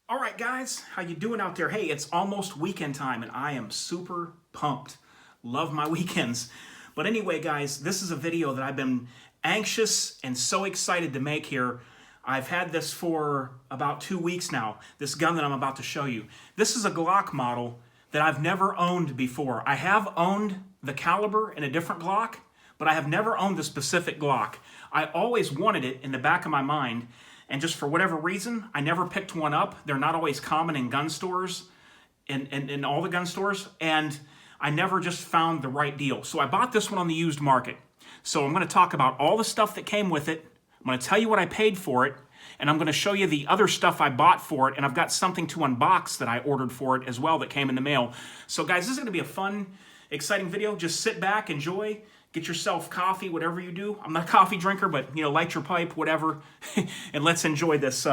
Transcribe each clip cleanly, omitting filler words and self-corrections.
All right, guys, how you doing out there? Hey, it's almost weekend time, and I am super pumped. Love my weekends. But anyway, guys, this is a video that I've been anxious and so excited to make here. I've had this for about 2 weeks now, this gun that I'm about to show you. This is a Glock model that I've never owned before. I have owned the caliber in a different Glock, but I have never owned the specific Glock. I always wanted it in the back of my mind, and just for whatever reason, I never picked one up. They're not always common in gun stores, in all the gun stores, and I never just found the right deal. So I bought this one on the used market. So I'm going to talk about all the stuff that came with it. I'm going to tell you what I paid for it, and I'm going to show you the other stuff I bought for it, and I've got something to unbox that I ordered for it as well that came in the mail. So guys, this is going to be a fun, exciting video. Just sit back, enjoy. Get yourself coffee, whatever you do. I'm not a coffee drinker, but light your pipe, whatever, and let's enjoy this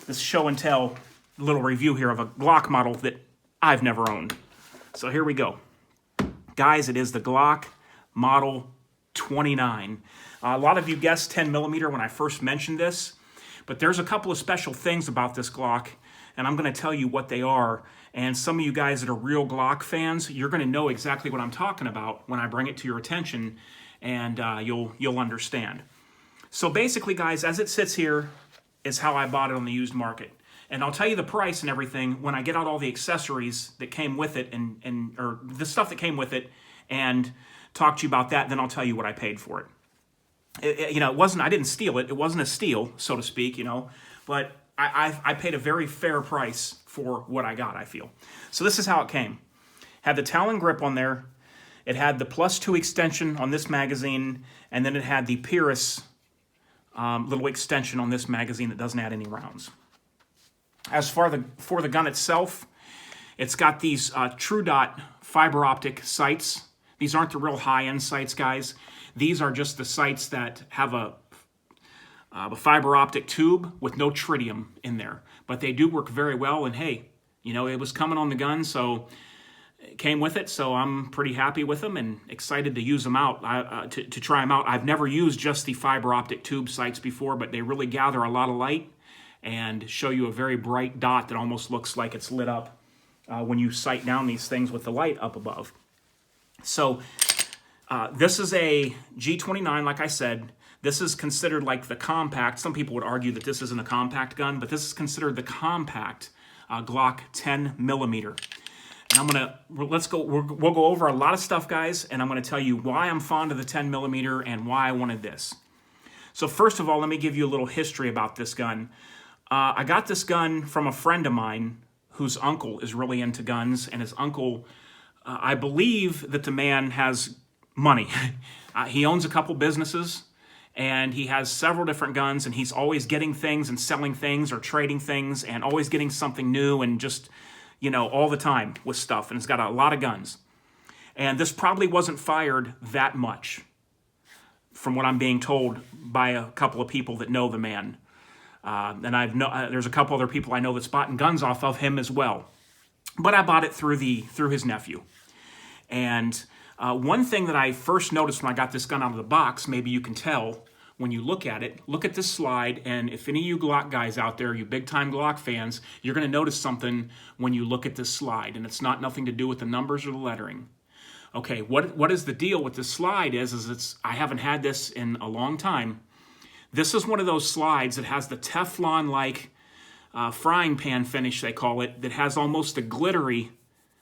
this show and tell little review here of a Glock model that I've never owned. So here we go, guys. It is the Glock Model 29. A lot of you guessed 10mm when I first mentioned this, but there's a couple of special things about this Glock, and I'm going to tell you what they are. And some of you guys that are real Glock fans, you're going to know exactly what I'm talking about when I bring it to your attention, and you'll understand. So basically, guys, as it sits here is how I bought it on the used market. And I'll tell you the price and everything when I get out all the accessories that came with it or the stuff that came with it and talk to you about that. Then I'll tell you what I paid for it. It wasn't, I didn't steal it. It wasn't a steal, so to speak, but I paid a very fair price for what I got, I feel. So this is how it came. Had the Talon grip on there. It had the +2 extension on this magazine, and then it had the Pyrrhus little extension on this magazine that doesn't add any rounds. As for the gun itself, it's got these True Dot fiber optic sights. These aren't the real high-end sights, guys. These are just the sights that have a fiber optic tube with no tritium in there. But they do work very well, and hey, it was coming on the gun, so it came with it, so I'm pretty happy with them and excited to use them out, to try them out. I've never used just the fiber optic tube sights before, but they really gather a lot of light and show you a very bright dot that almost looks like it's lit up when you sight down these things with the light up above. So this is a G29, like I said. This is considered like the compact. Some people would argue that this isn't a compact gun, but this is considered the compact Glock 10mm. And we'll go over a lot of stuff, guys, and I'm going to tell you why I'm fond of the 10mm and why I wanted this. So first of all, let me give you a little history about this gun. I got this gun from a friend of mine whose uncle is really into guns, and his uncle, I believe that the man has money. He owns a couple businesses, and he has several different guns, and he's always getting things and selling things or trading things and always getting something new and just, all the time with stuff. And he's got a lot of guns. And this probably wasn't fired that much, from what I'm being told by a couple of people that know the man. And there's a couple other people I know that's bought guns off of him as well. But I bought it through his nephew. And one thing that I first noticed when I got this gun out of the box, maybe you can tell when you look at it, look at this slide, and if any of you Glock guys out there, you big-time Glock fans, you're going to notice something when you look at this slide, and it's not nothing to do with the numbers or the lettering. Okay, what is the deal with this slide I haven't had this in a long time. This is one of those slides that has the Teflon-like frying pan finish, they call it, that has almost a glittery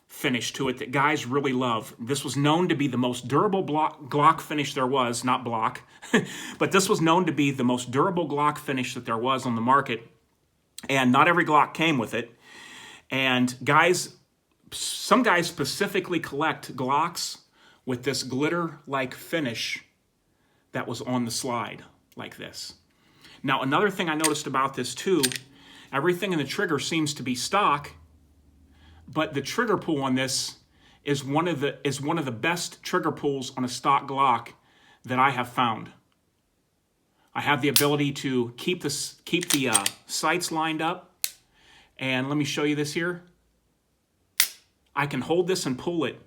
finish to it that guys really love. This was known to be the most durable Glock finish there was, not block, but this was known to be the most durable Glock finish that there was on the market, and not every Glock came with it. And some guys specifically collect Glocks with this glitter-like finish that was on the slide, like this. Now, another thing I noticed about this too, everything in the trigger seems to be stock, but the trigger pull on this is one of the best trigger pulls on a stock Glock that I have found. I have the ability to keep the sights lined up, and let me show you this here. I can hold this and pull it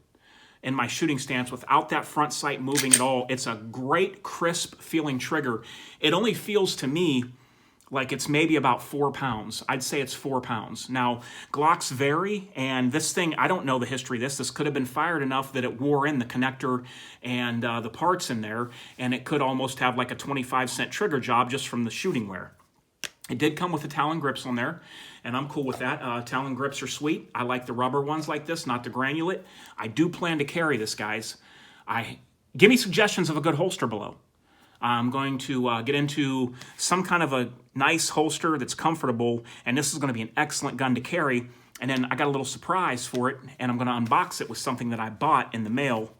in my shooting stance without that front sight moving at all. It's a great, crisp feeling trigger. It only feels to me like it's maybe about 4 pounds. I'd say it's 4 pounds. Now, Glocks vary, and this thing, I don't know the history of this. This could have been fired enough that it wore in the connector and the parts in there, and it could almost have like a 25-cent trigger job just from the shooting wear. It did come with the Talon grips on there, and I'm cool with that. Talon grips are sweet. I like the rubber ones like this, not the granulate. I do plan to carry this, guys. Give me suggestions of a good holster below. I'm going to get into some kind of a nice holster that's comfortable, and this is going to be an excellent gun to carry. And then I got a little surprise for it, and I'm going to unbox it with something that I bought in the mail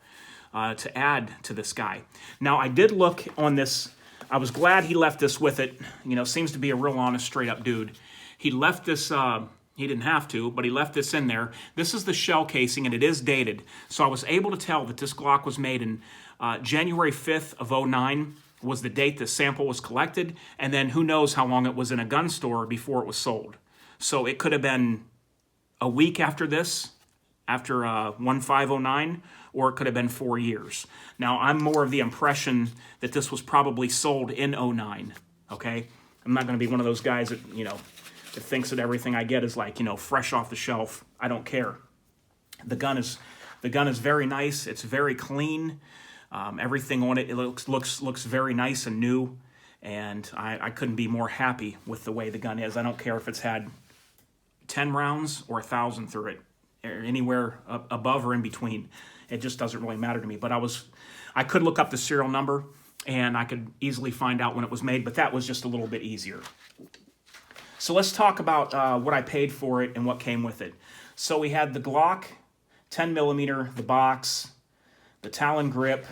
to add to this guy. Now, I did look on this. I was glad he left this with it. You know, seems to be a real honest, straight-up dude. He left this, he didn't have to, but he left this in there. This is the shell casing, and it is dated. So I was able to tell that this Glock was made in January 5th of '09. Was the date the sample was collected, and then who knows how long it was in a gun store before it was sold. So it could have been a week after this, after 1509, or it could have been 4 years. Now, I'm more of the impression that this was probably sold in '09, okay? I'm not going to be one of those guys that, you know, that thinks that everything I get is like, you know, fresh off the shelf. I don't care. The gun is very nice. It's very clean. Everything on it, looks very nice and new, and I couldn't be more happy with the way the gun is. I don't care if it's had 10 rounds or 1,000 through it, or anywhere above or in between. It just doesn't really matter to me. But I could look up the serial number, and I could easily find out when it was made, but that was just a little bit easier. So let's talk about what I paid for it and what came with it. So we had the Glock 10mm, the box, the Talon grip,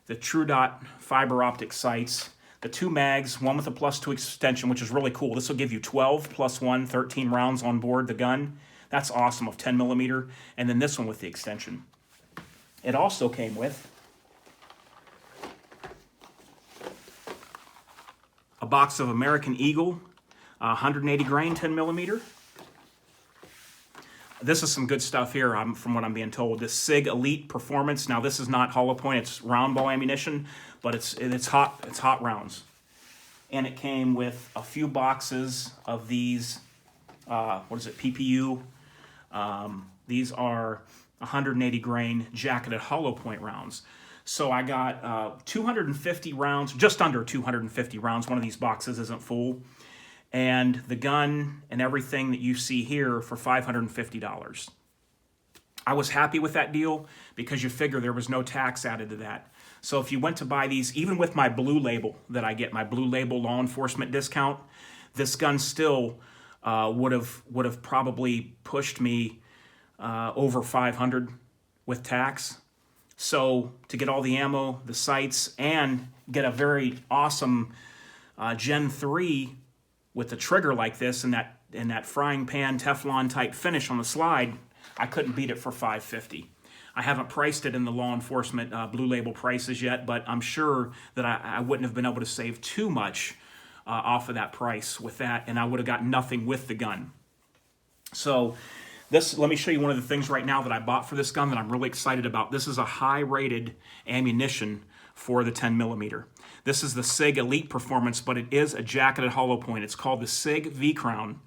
the True Dot fiber optic sights, the 2 mags, one with a +2 extension, which is really cool. This will give you 12 + 1, 13 rounds on board the gun. That's awesome, of 10mm. And then this one with the extension. It also came with a box of American Eagle, 180 grain 10mm. This is some good stuff here, from what I'm being told. This Sig Elite Performance. Now, this is not hollow point; it's round ball ammunition, but it's hot. It's hot rounds. And it came with a few boxes of these. What is it? PPU. These are 180 grain jacketed hollow point rounds. So I got 250 rounds, just under 250 rounds. One of these boxes isn't full. And the gun and everything that you see here for $550. I was happy with that deal because you figure there was no tax added to that. So if you went to buy these, even with my blue label that I get, my blue label law enforcement discount, this gun still would have probably pushed me over $500 with tax. So to get all the ammo, the sights, and get a very awesome Gen 3 with the trigger like this and that frying pan Teflon type finish on the slide, I couldn't beat it for $550. I haven't priced it in the law enforcement blue label prices yet, but I'm sure that I wouldn't have been able to save too much off of that price with that, and I would have got nothing with the gun. So let me show you one of the things right now that I bought for this gun that I'm really excited about. This is a high-rated ammunition for the 10mm. This is the Sig Elite Performance, but it is a jacketed hollow point. It's called the Sig V-Crown,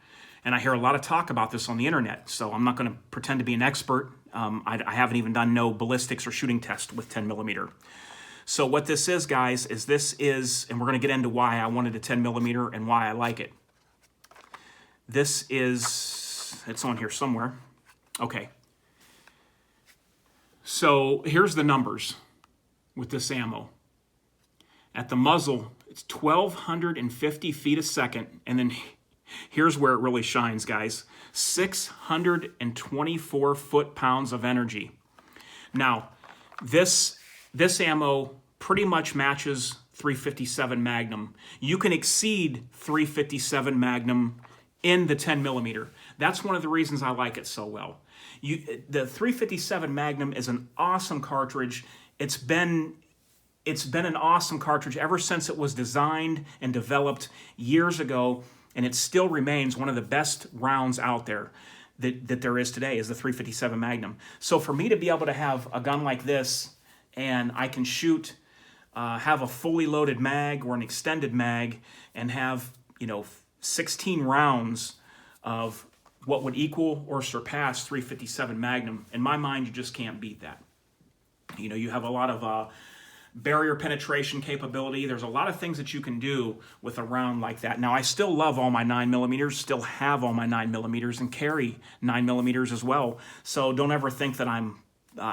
and I hear a lot of talk about this on the internet, so I'm not going to pretend to be an expert. I haven't even done no ballistics or shooting test with 10mm. So what this is, guys, and we're going to get into why I wanted a 10mm and why I like it. It's on here somewhere. Okay. So here's the numbers with this ammo. At the muzzle, it's 1,250 feet a second, and then here's where it really shines, guys. 624 foot-pounds of energy. Now, this ammo pretty much matches 357 Magnum. You can exceed 357 Magnum in the 10mm. That's one of the reasons I like it so well. The 357 Magnum is an awesome cartridge. It's been an awesome cartridge ever since it was designed and developed years ago, and it still remains one of the best rounds out there that there is today, is the 357 Magnum. So for me to be able to have a gun like this, and I can shoot, have a fully loaded mag or an extended mag, and have 16 rounds of what would equal or surpass 357 Magnum. In my mind, you just can't beat that. You have a lot of barrier penetration capability. There's a lot of things that you can do with a round like that. Now, I still love all my 9mm, still have all my 9mm, and carry 9mm as well. So don't ever think that I'm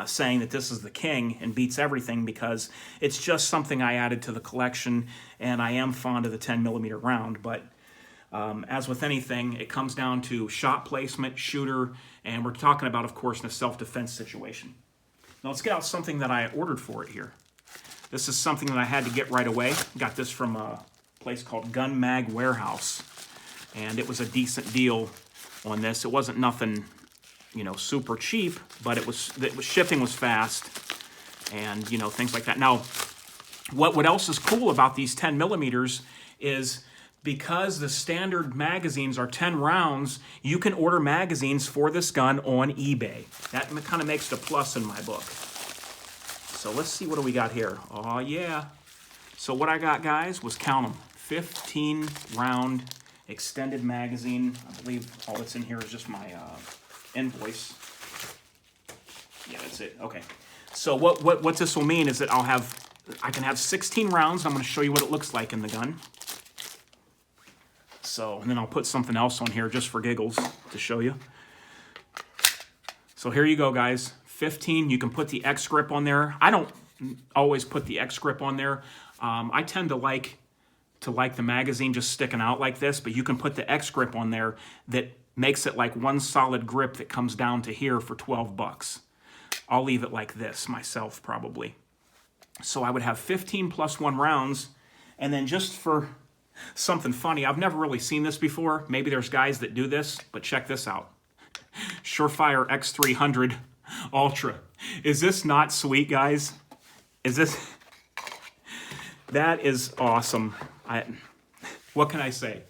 saying that this is the king and beats everything, because it's just something I added to the collection, and I am fond of the 10mm round. But as with anything, it comes down to shot placement, shooter, and we're talking about, of course, in a self-defense situation. Now let's get out something that I ordered for it here. This is something that I had to get right away. Got this from a place called Gun Mag Warehouse, and it was a decent deal on this. It wasn't nothing, super cheap, but shipping was fast, and things like that. Now, what else is cool about these 10mm is, because the standard magazines are 10 rounds, you can order magazines for this gun on eBay. That kind of makes it a plus in my book. So let's see, what do we got here? Oh, yeah. So what I got, guys, was, count them, 15 round extended magazine. I believe all that's in here is just my invoice. Yeah, that's it. Okay. So what this will mean is that I can have 16 rounds. I'm going to show you what it looks like in the gun. So, and then I'll put something else on here just for giggles to show you. So here you go, guys. 15. You can put the X grip on there. I don't always put the X grip on there. I tend to like the magazine just sticking out like this, but you can put the X grip on there that makes it like one solid grip that comes down to here for 12 bucks. I'll leave it like this myself, probably. So I would have 15 plus 1 rounds, and then just for something funny, I've never really seen this before. Maybe there's guys that do this, but check this out. Surefire X300 Ultra. Is this not sweet, guys? That is awesome. What can I say?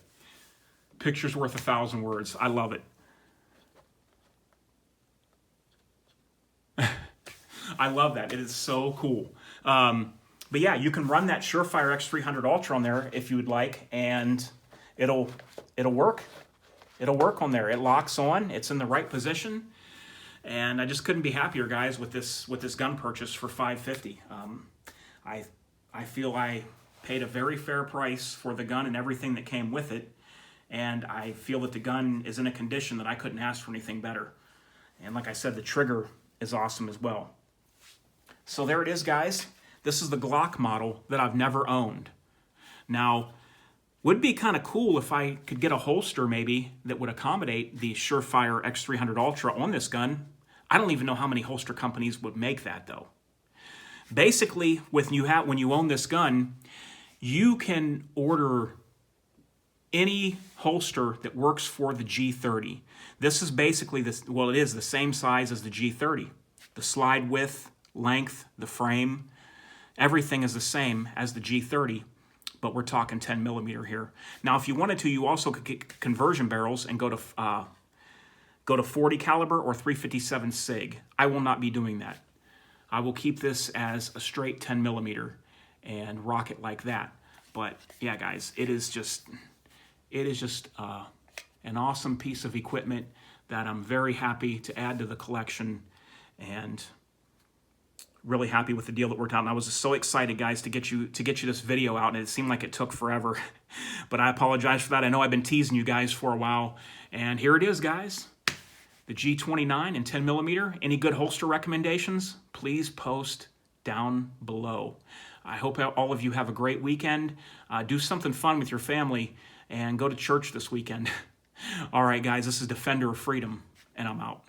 Picture's worth 1,000 words. I love it. I love that. It is so cool. But yeah, you can run that Surefire X300 Ultra on there if you would like, and it'll work. It'll work on there. It locks on. It's in the right position. And I just couldn't be happier, guys, with this gun purchase for $550. I feel I paid a very fair price for the gun and everything that came with it, and I feel that the gun is in a condition that I couldn't ask for anything better. And like I said, the trigger is awesome as well. So there it is, guys. This is the Glock model that I've never owned. Now, would be kind of cool if I could get a holster maybe that would accommodate the Surefire X300 Ultra on this gun. I don't even know how many holster companies would make that, though. Basically, when you own this gun, you can order any holster that works for the G30. This is basically it is the same size as the G30. The slide width, length, the frame, everything is the same as the G30, but we're talking 10mm here. Now, if you wanted to, you also could get conversion barrels and go to 40 caliber or 357 Sig. I will not be doing that. I will keep this as a straight 10mm and rock it like that. But yeah, guys, it is just an awesome piece of equipment that I'm very happy to add to the collection, and really happy with the deal that worked out. And I was so excited, guys, to get you this video out, and it seemed like it took forever. But I apologize for that. I know I've been teasing you guys for a while, and here it is, guys. The G29 and 10mm. Any good holster recommendations? Please post down below. I hope all of you have a great weekend. Do something fun with your family, and go to church this weekend. All right, guys, this is Defender of Freedom, and I'm out.